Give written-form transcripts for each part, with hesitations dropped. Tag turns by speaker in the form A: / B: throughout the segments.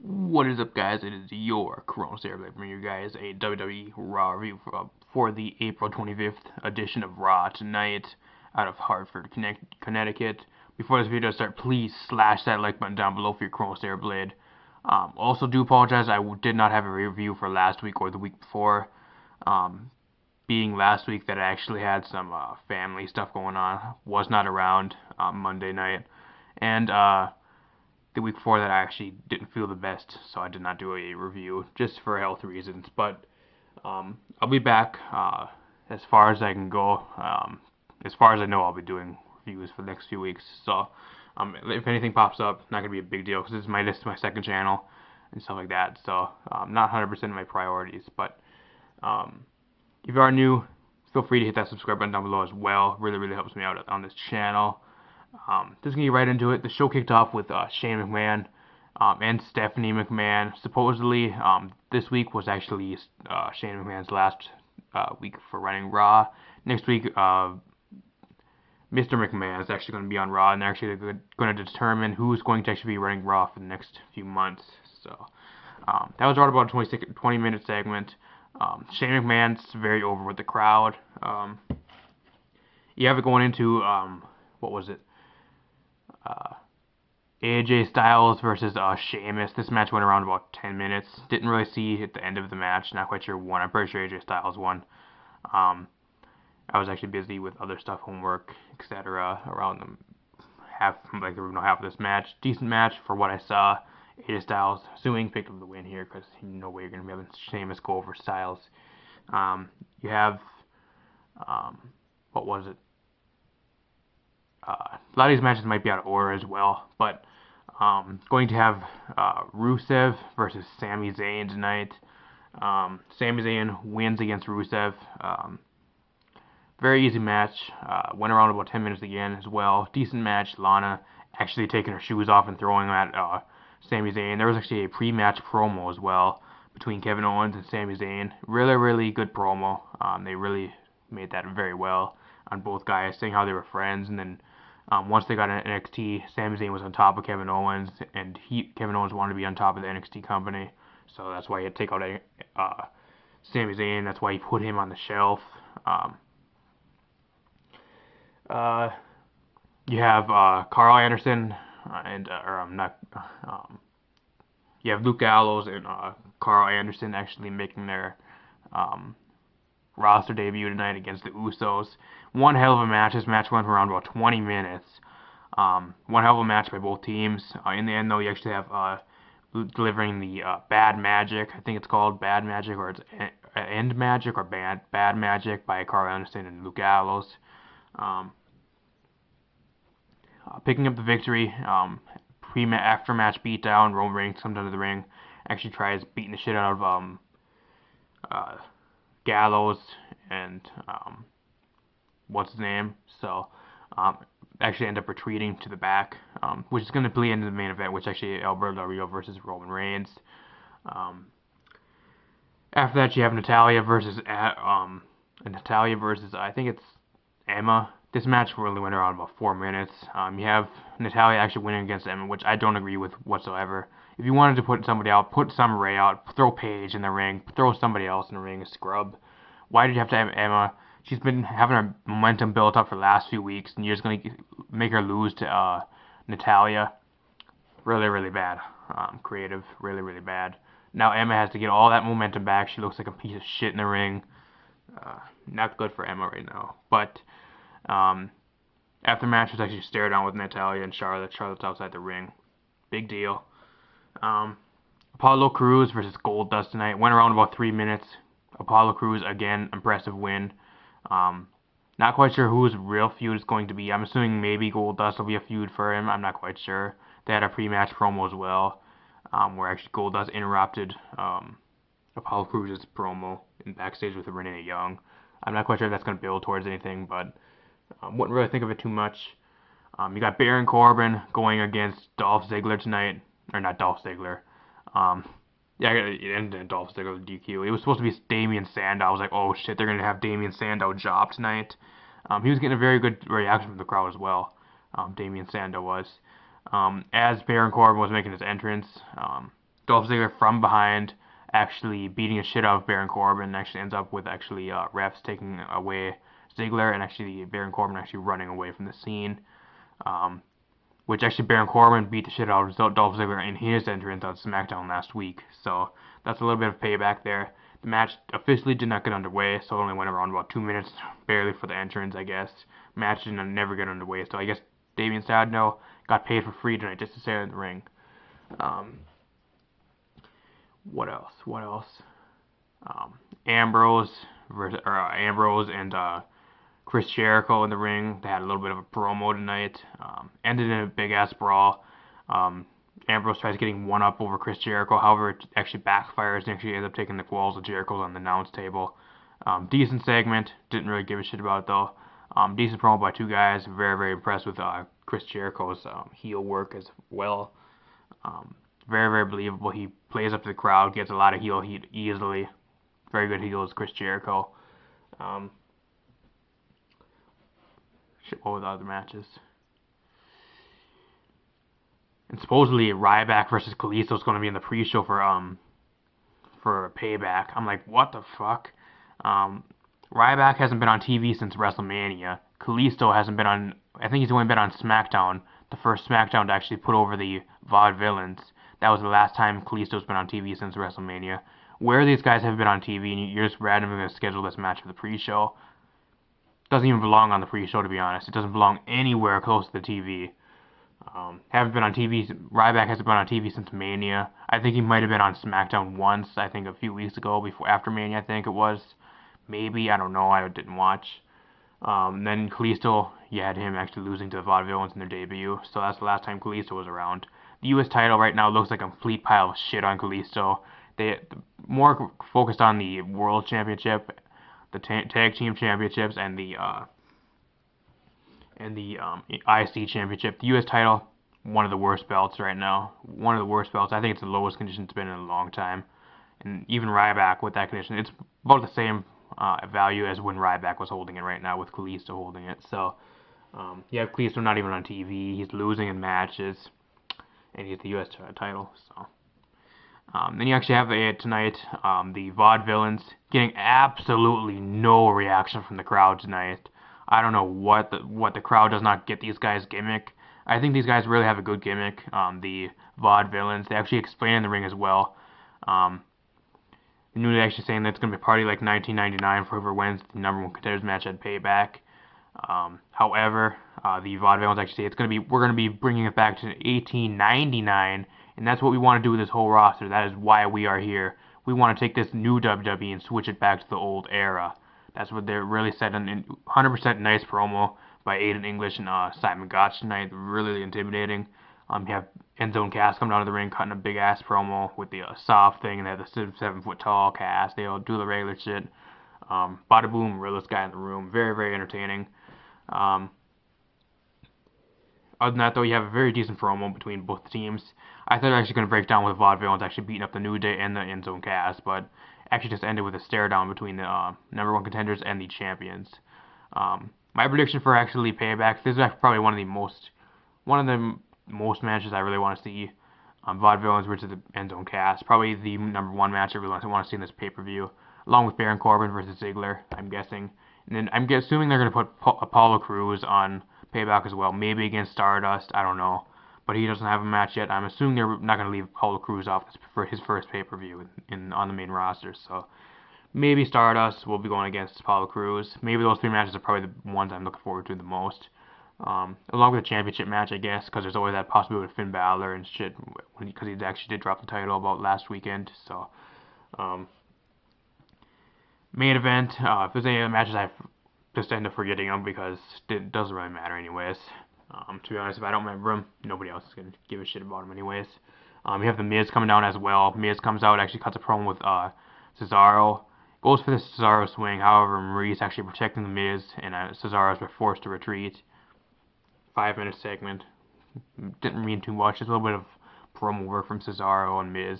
A: What is up, guys? It is your Corona Blade bringing you guys a WWE Raw review for the April 25th edition of Raw tonight out of Hartford, Connecticut. Before this video starts, please slash that like button down below for your Corona Blade. Also, do apologize, I did not have a review for last week or the week before. Being last week that I actually had some family stuff going on, was not around Monday night, and the week before that I actually didn't feel the best, so I did not do a review just for health reasons. But I'll be back as far as I can go. As far as I know, I'll be doing reviews for the next few weeks. So if anything pops up, not gonna be a big deal because this is my second channel and stuff like that. So not 100% of my priorities, but um, if you are new, feel free to hit that subscribe button down below as well. Really helps me out on this channel. Just gonna get right into it. The show kicked off with Shane McMahon and Stephanie McMahon. Supposedly, this week was actually Shane McMahon's last week for running Raw. Next week, Mr. McMahon is actually going to be on Raw, and they're actually going to determine who's going to actually be running Raw for the next few months. So that was right about a 20-minute segment. Shane McMahon's very over with the crowd. You have it going into what was it? AJ Styles versus Sheamus. This match went around about 10 minutes. Didn't really see at the end of the match. Not quite sure who won. I'm pretty sure AJ Styles won. I was actually busy with other stuff, homework, etc. around half of this match. Decent match for what I saw. AJ Styles, assuming, picked up the win here because no way you're going to be having Sheamus go over Styles. You have, what was it? A lot of these matches might be out of order as well, but going to have Rusev versus Sami Zayn tonight. Sami Zayn wins against Rusev. Very easy match. Went around about 10 minutes again as well. Decent match. Lana actually taking her shoes off and throwing them at Sami Zayn. There was actually a pre-match promo as well between Kevin Owens and Sami Zayn. Really good promo. They really made that very well on both guys, saying how they were friends, and then once they got in NXT, Sami Zayn was on top of Kevin Owens, and Kevin Owens wanted to be on top of the NXT company, so that's why he had to take out Sami Zayn. That's why he put him on the shelf. You have Karl Anderson you have Luke Gallows and Karl Anderson actually making their roster debut tonight against the Usos. One hell of a match. This match went for around about 20 minutes. One hell of a match by both teams. In the end, though, you actually have delivering the Bad Magic. I think it's called Bad Magic, or it's End Magic, or Bad Magic by Karl Anderson and Luke Gallows. Picking up the victory. After match beatdown, Roman Reigns comes out of the ring, actually tries beating the shit out of Gallows and what's his name. So actually end up retreating to the back, which is going to bleed into the main event, which actually Alberto Del Rio versus Roman Reigns. After that, you have Natalya versus I think it's Emma. This match really went around about 4 minutes. You have Natalya actually winning against Emma, which I don't agree with whatsoever. If you wanted to put somebody out, put Summer Rae out, throw Paige in the ring, throw somebody else in the ring, a scrub. Why did you have to have Emma? She's been having her momentum built up for the last few weeks, and you're just going to make her lose to Natalya. Really bad. Creative, really bad. Now Emma has to get all that momentum back. She looks like a piece of shit in the ring. Not good for Emma right now. But after the match was actually stare down with Natalya and Charlotte. Charlotte's outside the ring. Big deal. Apollo Crews versus Goldust tonight. Went around about 3 minutes. Apollo Crews, again, impressive win. Not quite sure whose real feud is going to be. I'm assuming maybe Goldust will be a feud for him. I'm not quite sure. They had a pre-match promo as well, where actually Goldust interrupted Apollo Crews' promo in backstage with Renee Young. I'm not quite sure if that's going to build towards anything, but wouldn't really think of it too much. You got Baron Corbin going against Dolph Ziggler tonight. Or not Dolph Ziggler. Yeah, it ended in Dolph Ziggler DQ. It was supposed to be Damian Sandow. I was like, oh shit, they're going to have Damian Sandow job tonight. He was getting a very good reaction from the crowd as well. Damian Sandow was. As Baron Corbin was making his entrance, Dolph Ziggler from behind, actually beating the shit out of Baron Corbin, actually ends up with actually refs taking away Ziggler, and actually Baron Corbin actually running away from the scene. Um, which actually Baron Corbin beat the shit out of Dolph Ziggler in his entrance on SmackDown last week. So that's a little bit of payback there. The match officially did not get underway, so it only went around about 2 minutes, barely for the entrance, I guess. Match did never get underway, so I guess Damien Sandow got paid for free tonight just to stay in the ring. Um, what else? What else? Ambrose Ambrose and Chris Jericho in the ring. They had a little bit of a promo tonight. Ended in a big ass brawl. Ambrose tries getting one up over Chris Jericho. However, it actually backfires and actually ends up taking the walls of Jericho on the announce table. Decent segment. Didn't really give a shit about it though. Decent promo by two guys. Very, very impressed with Chris Jericho's heel work as well. Very, very believable. He plays up to the crowd, gets a lot of heel heat easily. Very good heels, Chris Jericho. Shit, what were the other matches? And supposedly Ryback versus Kalisto is going to be in the pre-show for Payback. I'm like, what the fuck? Ryback hasn't been on TV since WrestleMania. Kalisto hasn't been on. I think he's only been on SmackDown, the first SmackDown to actually put over the Vaudevillains. That was the last time Kalisto's been on TV since WrestleMania. Where these guys have been on TV, and you're just randomly going to schedule this match for the pre-show. Doesn't even belong on the pre-show, to be honest. It doesn't belong anywhere close to the TV. Haven't been on TV. Ryback hasn't been on TV since Mania. I think he might have been on SmackDown once. I think a few weeks ago, before after Mania. I think it was. Maybe, I don't know. I didn't watch. Then Kalisto, you had him actually losing to the Vaudevillains in their debut. So that's the last time Kalisto was around. The U.S. title right now looks like a complete pile of shit on Kalisto. They more focused on the World Championship, the Tag Team Championships, and the IC Championship. The U.S. title, one of the worst belts right now. One of the worst belts. I think it's the lowest condition it's been in a long time. And even Ryback with that condition, it's about the same value as when Ryback was holding it right now with Kalisto holding it. So you have Kalisto not even on TV. He's losing in matches, and he's the U.S. title. So then you actually have tonight the Vaudevillains getting absolutely no reaction from the crowd tonight. I don't know what the crowd does not get these guys' gimmick. I think these guys really have a good gimmick. The Vaudevillains, they actually explain in the ring as well. They're actually saying that it's going to be a party like 1999 for whoever wins the number one contenders match at Payback. However, the Vaudevillains actually say we're going to be bringing it back to 1899, and that's what we want to do with this whole roster. That is why we are here. We want to take this new WWE and switch it back to the old era. That's what they're really said. And 100% nice promo by Aiden English and Simon Gotch tonight. Really intimidating. You have Enzo and Cass coming out of the ring, cutting a big ass promo with the soft thing, and they have the 7 foot tall Cass. They all do the regular shit. Bada boom, realest guy in the room. Very, very entertaining. Other than that, though, you have a very decent promo between both teams. I thought they were actually going to break down with Vaudevillains actually beating up the New Day and the Enzo and Cass, but actually just ended with a stare down between the number one contenders and the champions. My prediction for actually Payback, this is actually probably one of the most matches I really want to see. Vaudevillains versus the Enzo and Cass, probably the number one match I really want to see in this pay-per-view, along with Baron Corbin versus Ziggler, I'm guessing. And then I'm assuming they're going to put Apollo Crews on Payback as well, maybe against Stardust, I don't know. But he doesn't have a match yet. I'm assuming they're not going to leave Apollo Crews off for his first pay-per-view on the main roster. So maybe Stardust will be going against Apollo Crews. Maybe those three matches are probably the ones I'm looking forward to the most. Along with the championship match, I guess, because there's always that possibility with Finn Balor and shit, because he actually did drop the title about last weekend. So main event, if there's any other matches, I just end up forgetting them because it doesn't really matter anyways. To be honest, if I don't remember them, nobody else is going to give a shit about them anyways. You have the Miz coming down as well. Miz comes out, actually cuts a promo with Cesaro. Goes for the Cesaro swing, however, Maurice actually protecting the Miz, and Cesaro is forced to retreat. 5-minute segment. Didn't mean too much. Just a little bit of promo work from Cesaro and Miz.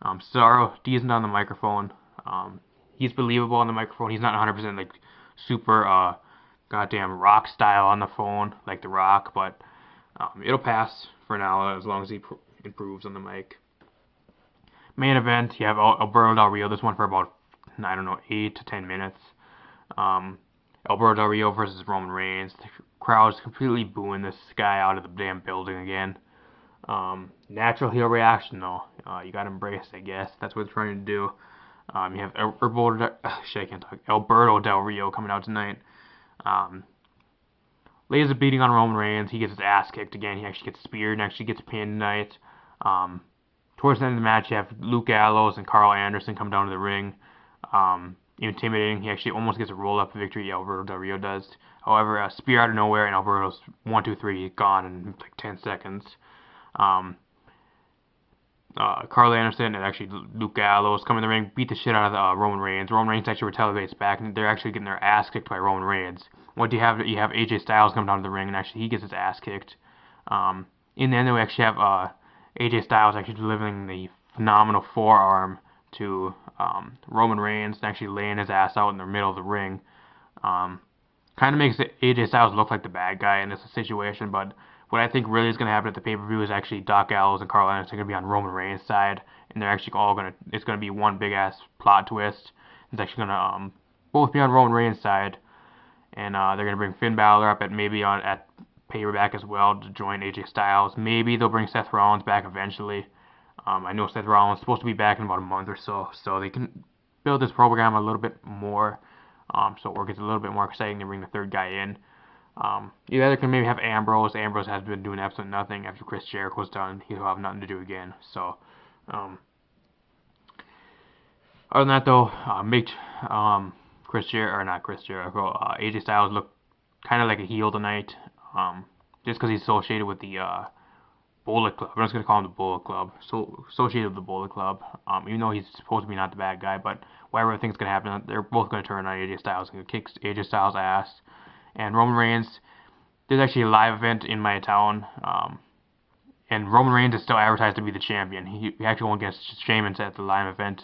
A: Cesaro, decent on the microphone. He's believable on the microphone. He's not 100% like super goddamn rock style on the phone like The Rock, but it'll pass for now as long as he improves on the mic. Main event, you have Alberto Del Rio. This one for about, I don't know, 8 to 10 minutes. Alberto Del Rio versus Roman Reigns. The crowd is completely booing this guy out of the damn building again. Natural heel reaction though. You gotta embrace it, I guess. That's what they're trying to do. You have Alberto Del Rio coming out tonight. Lays a beating on Roman Reigns. He gets his ass kicked again. He actually gets speared and actually gets pinned tonight. Towards the end of the match, you have Luke Gallows and Karl Anderson come down to the ring. Intimidating. He actually almost gets a roll-up victory. Alberto Del Rio does. However, a spear out of nowhere, and Alberto's 1, 2, 3 gone in like 10 seconds. Karl Anderson and actually Luke Gallows come in the ring, beat the shit out of Roman Reigns. Roman Reigns actually retaliates back, and they're actually getting their ass kicked by Roman Reigns. What do you have? You have AJ Styles come down to the ring, and actually he gets his ass kicked. In the end, we actually have AJ Styles actually delivering the phenomenal forearm to Roman Reigns, and actually laying his ass out in the middle of the ring. Kind of makes AJ Styles look like the bad guy in this situation, but what I think really is going to happen at the pay-per-view is actually Doc Gallows and Karl Anderson are going to be on Roman Reigns' side, and they're actually all going to, it's going to be one big-ass plot twist. It's actually going to both be on Roman Reigns' side, and they're going to bring Finn Balor up at Payback as well to join AJ Styles. Maybe they'll bring Seth Rollins back eventually. I know Seth Rollins is supposed to be back in about a month or so they can build this program a little bit more, so it gets a little bit more exciting to bring the third guy in. You either can maybe have Ambrose. Ambrose has been doing absolutely nothing after Chris Jericho's done. He'll have nothing to do again. So, other than that though, AJ Styles looked kind of like a heel tonight. Just because he's associated with the Bullet Club. I'm just gonna call him the Bullet Club. So associated with the Bullet Club. Even though he's supposed to be not the bad guy, but whatever I think is gonna happen, they're both gonna turn on AJ Styles and kick AJ Styles' ass. And Roman Reigns, there's actually a live event in my town, and Roman Reigns is still advertised to be the champion. He actually won against Sheamus at the live event,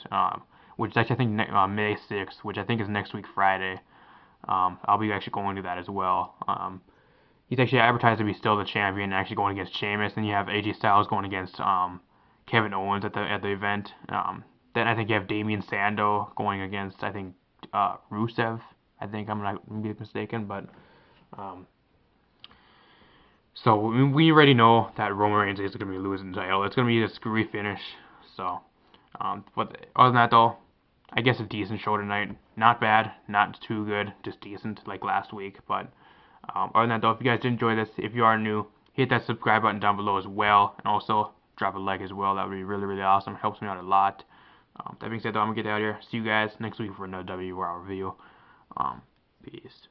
A: which is actually I think May 6th, which I think is next week Friday. I'll be actually going to that as well. He's actually advertised to be still the champion, actually going against Sheamus, and you have AJ Styles going against Kevin Owens at the event. Then I think you have Damian Sandow going against I think Rusev. I think I'm not going to be mistaken, but so we already know that Roman Reigns is going to be losing the title. It's going to be a screwy finish. So, but other than that though, I guess a decent show tonight. Not bad, not too good, just decent like last week. But other than that though, if you guys did enjoy this, if you are new, hit that subscribe button down below as well, and also drop a like as well. That would be really, really awesome. It helps me out a lot. That being said though, I'm going to get out of here. See you guys next week for another WWE Raw review. Peace.